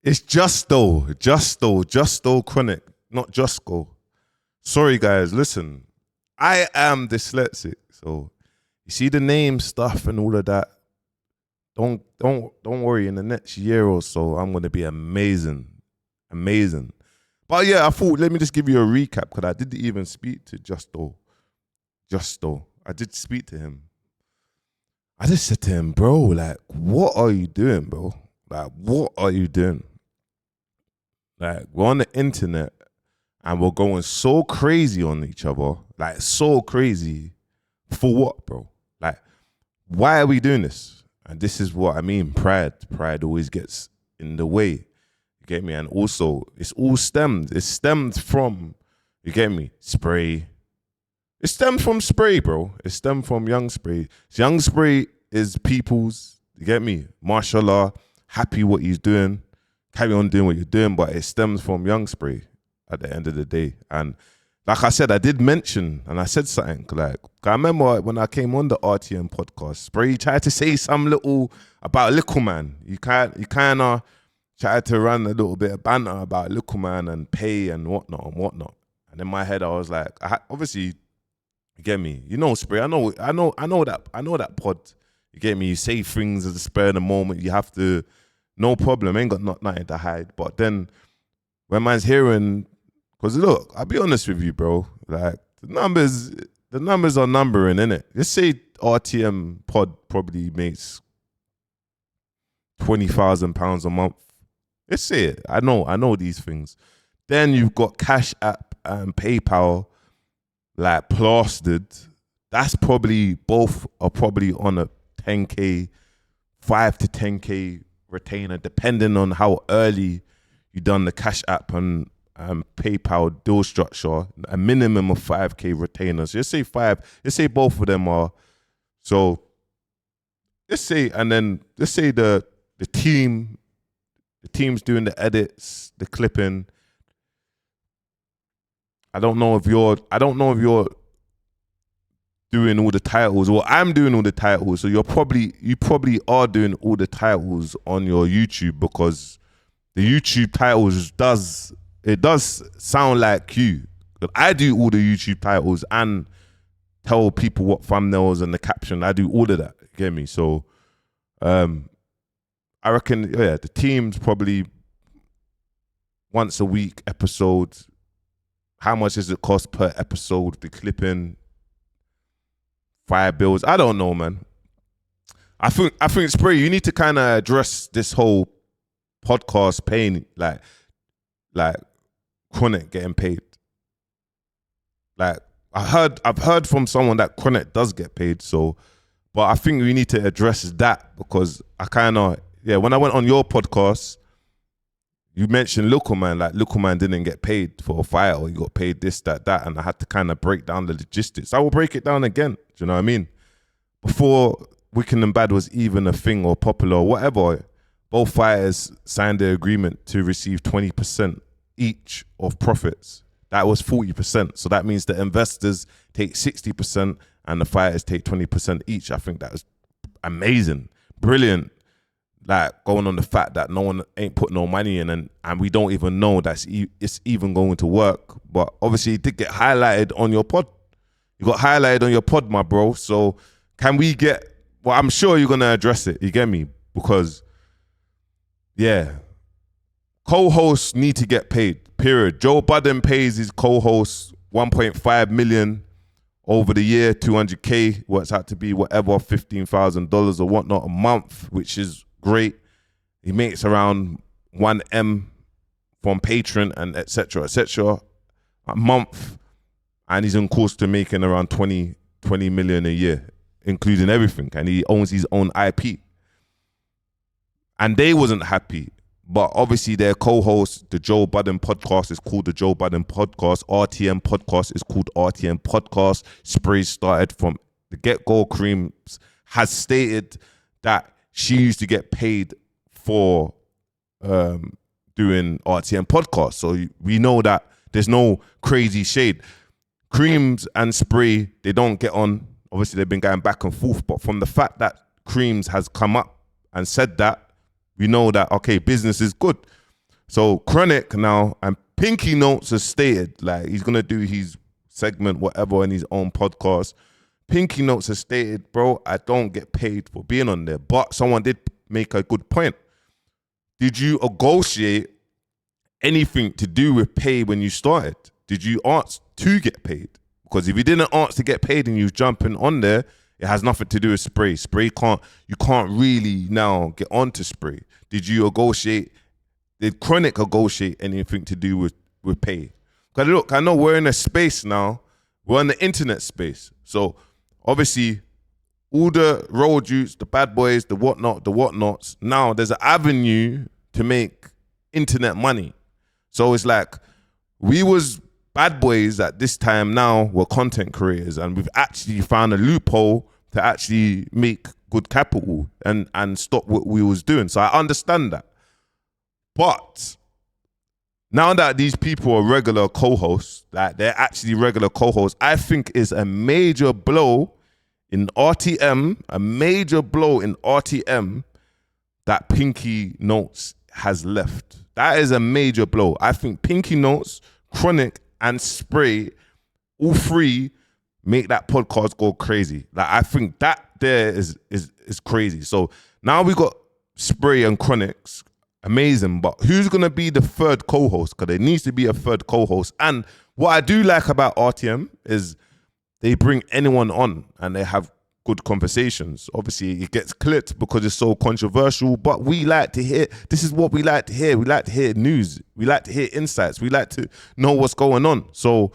It's Justo Chronic, not Jusco. Sorry guys, listen. I am dyslexic, so you see the name stuff and all of that. Don't worry. In the next year or so, I'm gonna be amazing. But yeah, I thought let me just give you a recap because I didn't even speak to Justo. I did speak to him. I just said to him, bro, like, what are you doing, bro? Like, what are you doing? Like, we're on the internet and we're going so crazy on each other, like so crazy. For what, bro? Like, why are we doing this? And this is what I mean, pride. Pride always gets in the way. You get me? And also, it's all stemmed. It stemmed from, you get me, Spray. It stemmed from Spray, bro. It stemmed from Young Spray. Young Spray is people's, you get me? Mashallah, happy what he's doing. Carry on doing what you're doing, but it stems from Young Spray at the end of the day. And like I said, I did mention, and I said something, like, I remember when I came on the RTM podcast, Spray tried to say some little, about Little Man. You kind of tried to run a little bit of banter about Little Man and pay and whatnot. And in my head, I was like, obviously, you get me? You know, Spray, I know that pod. You get me? You say things at the spur of the moment. You have to, no problem, ain't got nothing to hide. But then when man's hearing, because look, I'll be honest with you, bro. Like, the numbers are numbering, innit? Just say RTM pod probably makes £20,000 a month. Let's say it. I know these things. Then you've got Cash App and PayPal, like, plastered. That's probably, both are probably on a 10K, 5 to 10K retainer, depending on how early you done the Cash App and PayPal deal structure. A minimum of 5K retainers. Let's say 5. Let's say both of them are. So let's say the team's doing the edits, the clipping. I don't know if you're doing all the titles, or I'm doing all the titles. So you probably are doing all the titles on your YouTube, because the YouTube titles does sound like you. I do all the YouTube titles and tell people what thumbnails and the caption. I do all of that. You get me? So I reckon, yeah, the team's probably once a week episode. How much does it cost per episode? The clipping, 5 bills. I don't know, man. I think Spray, you need to kind of address this whole podcast paying, like Chronic getting paid. Like, I've heard from someone that Chronic does get paid. So, but I think we need to address that, because I kind of, when I went on your podcast, you mentioned Little Man, like Little Man didn't get paid for a fight, or he got paid this, that, and I had to kind of break down the logistics. I will break it down again. Do you know what I mean? Before Wicked and Bad was even a thing or popular or whatever, both fighters signed the agreement to receive 20% each of profits. That was 40%. So that means the investors take 60% and the fighters take 20% each. I think that was amazing, brilliant. Like, going on the fact that no one ain't put no money in, and we don't even know it's even going to work. But obviously it did get highlighted on your pod. You got highlighted on your pod, my bro. So can we get, well, I'm sure you're going to address it. You get me? Because, yeah, co-hosts need to get paid, period. Joe Budden pays his co-hosts 1.5 million over the year, 200K, works out to be whatever, $15,000 or whatnot a month, which is great. He makes around 1M from Patreon and etc. a month, and he's on course to making around 20 million a year, including everything, and he owns his own IP. And they wasn't happy, but obviously their co-host, the Joe Budden podcast, is called the Joe Budden podcast. RTM podcast is called RTM podcast. Spray started from the get-go. Cream has stated that she used to get paid for doing RTM podcast. So we know that there's no crazy shade. Creams and Spray, they don't get on. Obviously, they've been going back and forth. But from the fact that Creams has come up and said that, we know that, okay, business is good. So Chronic now, and Pinky Notes has stated, like, he's going to do his segment, whatever, in his own podcast. Pinky Notes has stated, bro, I don't get paid for being on there. But someone did make a good point. Did you negotiate anything to do with pay when you started? Did you ask to get paid? Because if you didn't ask to get paid and you was jumping on there, it has nothing to do with Spray. You can't really now get onto Spray. Did Chronic negotiate anything to do with pay? Because look, I know we're in a space now. We're in the internet space. So obviously, all the road youths, the bad boys, the whatnots, now there's an avenue to make internet money. So it's like, we was bad boys at this time, now we're content creators, and we've actually found a loophole to actually make good capital and stop what we was doing. So I understand that. But now that these people are regular co-hosts, that they're actually regular co-hosts, I think is a major blow in RTM, that Pinky Notes has left. That is a major blow. I think Pinky Notes, Chronic, and Spray, all three make that podcast go crazy. Like, I think that there is crazy. So now we got Spray and Chronics, amazing. But who's gonna be the third co-host? Because there needs to be a third co-host. And what I do like about RTM is they bring anyone on and they have good conversations. Obviously, it gets clipped because it's so controversial, but we like to hear, this is what we like to hear. We like to hear news. We like to hear insights. We like to know what's going on. So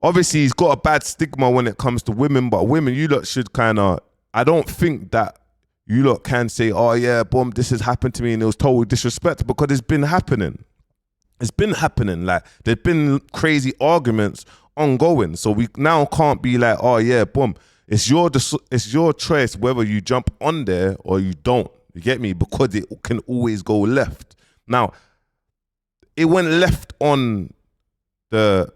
obviously, he's got a bad stigma when it comes to women, but women, you lot should kind of, I don't think that you lot can say, oh yeah, boom, this has happened to me and it was total disrespect, because it's been happening. It's been happening. Like, there's been crazy arguments ongoing. So we now can't be like, oh yeah, boom, it's your choice whether you jump on there or you don't. You get me? Because it can always go left. Now, it went left on the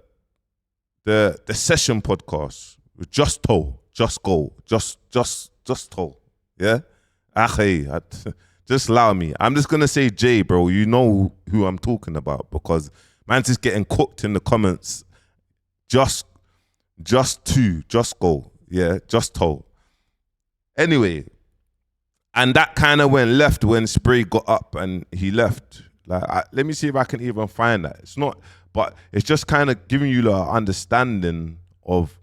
session podcast with Just Toe, Just Go, Just Toe. Yeah? Just allow me. I'm just gonna say Jay, bro. You know who I'm talking about, because man's just getting cooked in the comments. Just Go. Yeah, Just Toe. Anyway, and that kind of went left when Spray got up and he left. Like, let me see if I can even find that. It's not, but it's just kind of giving you the understanding of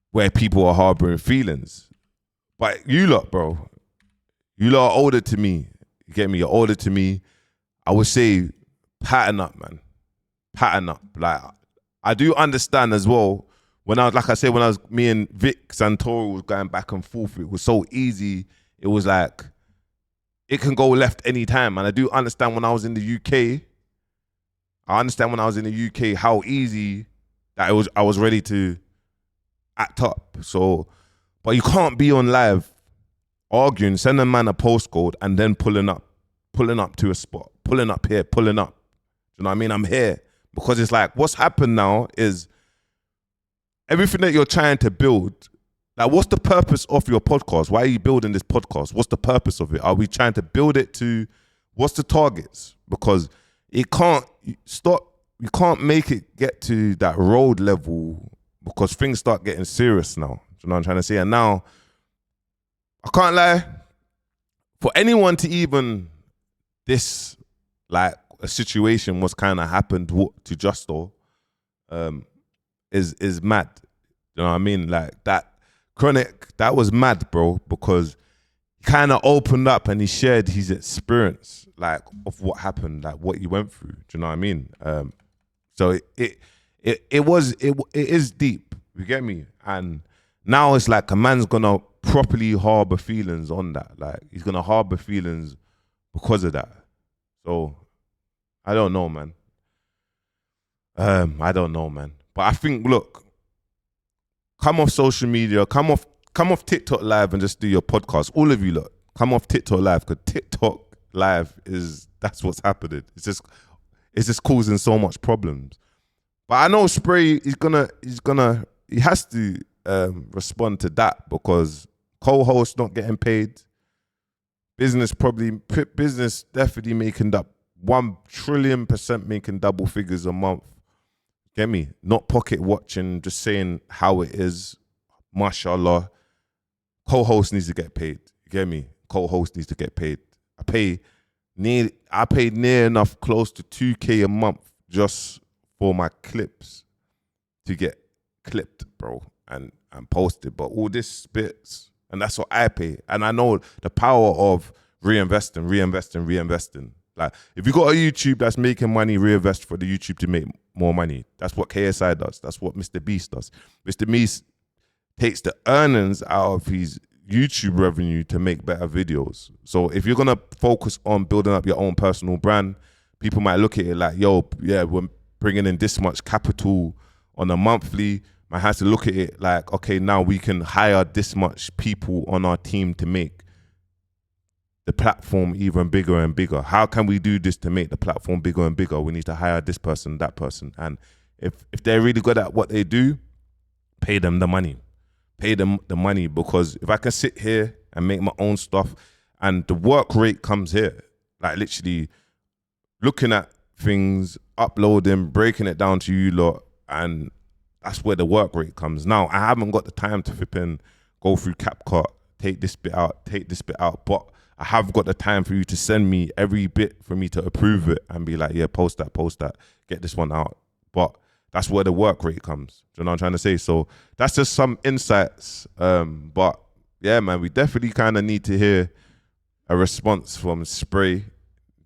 where people are harboring feelings. But you lot, bro, you lot are older to me. You get me? You're older to me. I would say pattern up, man. Pattern up. Like, I do understand as well. When I was, like I said, when I was, me and Vic Santoro was going back and forth, it was so easy. It was like, it can go left anytime. And I do understand when I was in the UK, how easy that it was. I was ready to act up. So, but you can't be on live arguing, send a man a postcode and then pulling up to a spot, pulling up here, pulling up. You know what I mean? I'm here. Because it's like, what's happened now is everything that you're trying to build, like, what's the purpose of your podcast? Why are you building this podcast? What's the purpose of it? Are we trying to build it to, what's the targets? Because it can't stop, you can't make it get to that road level, because things start getting serious now. You know what I'm trying to say? And now, I can't lie, for anyone to even, this, like, a situation was kind of happened to Justo, is mad. You know what I mean? Like, that Chronic, that was mad, bro, because he kind of opened up and he shared his experience, like, of what happened, like what he went through. Do you know what I mean? So it is deep. You get me? And now it's like a man's gonna properly harbor feelings on that. Like, he's gonna harbor feelings because of that. So I don't know, man. But I think, look, come off social media, come off TikTok live and just do your podcast. All of you, look, come off TikTok live, because TikTok live that's what's happening. It's just causing so much problems. But I know Spray, he has to respond to that, because co-host not getting paid, business definitely making that 1,000,000,000% making double figures a month. Get me? Not pocket watching, just saying how it is. Mashallah. Co-host needs to get paid. You get me? Co-host needs to get paid. I paid near enough close to 2K a month just for my clips to get clipped, bro, and posted. But all this bits, and that's what I pay. And I know the power of reinvesting. Like, if you got a YouTube that's making money, reinvest for the YouTube to make more money. That's what KSI does. That's what Mr. Beast does. Mr. Beast takes the earnings out of his YouTube revenue to make better videos. So if you're gonna focus on building up your own personal brand, people might look at it like, yo, yeah, we're bringing in this much capital on a monthly. Man has to look at it like, okay, now we can hire this much people on our team to make the platform even bigger and bigger. How can we do this to make the platform bigger and bigger? We need to hire this person, that person. And if they're really good at what they do, pay them the money. Pay them the money, because if I can sit here and make my own stuff, and the work rate comes here, like literally looking at things, uploading, breaking it down to you lot, and that's where the work rate comes. Now, I haven't got the time to flip and go through CapCut, take this bit out, but I have got the time for you to send me every bit for me to approve it and be like, yeah, post that, get this one out. But that's where the work rate comes. Do you know what I'm trying to say? So that's just some insights. But yeah, man, we definitely kind of need to hear a response from Spray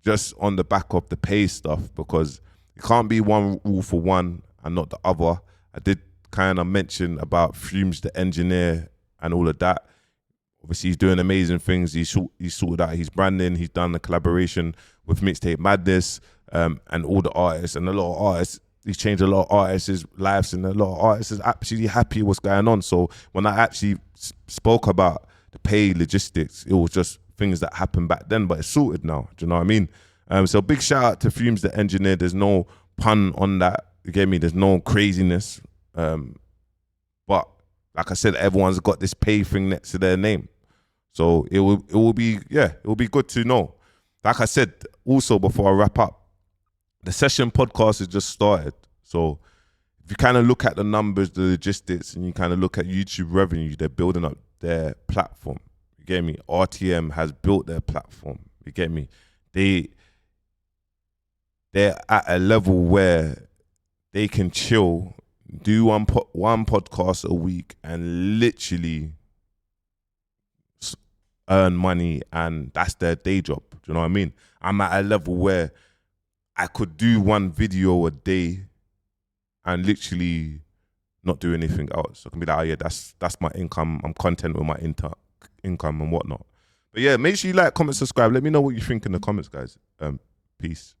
just on the back of the pay stuff, because it can't be one rule for one and not the other. I did kind of mention about Fumes, the engineer, and all of that. Obviously, he's doing amazing things. He's sorted out his branding. He's done a collaboration with Mixtape Madness, and all the artists, and a lot of artists. He's changed a lot of artists' lives, and a lot of artists is absolutely happy what's going on. So when I actually spoke about the pay logistics, it was just things that happened back then, but it's sorted now. Do you know what I mean? So big shout out to Fumes, the engineer. There's no pun on that. You get me? There's no craziness. But like I said, everyone's got this pay thing next to their name. So it will be good to know. Like I said, also before I wrap up, the session podcast has just started. So if you kind of look at the numbers, the logistics, and you kind of look at YouTube revenue, they're building up their platform. You get me? RTM has built their platform. You get me? They're at a level where they can chill, do one podcast a week, and literally earn money, and that's their day job. Do you know what I mean? I'm at a level where I could do one video a day and literally not do anything else. I can be like, oh yeah, that's my income. I'm content with my income and whatnot. But yeah, make sure you like, comment, subscribe. Let me know what you think in the comments, guys. Peace.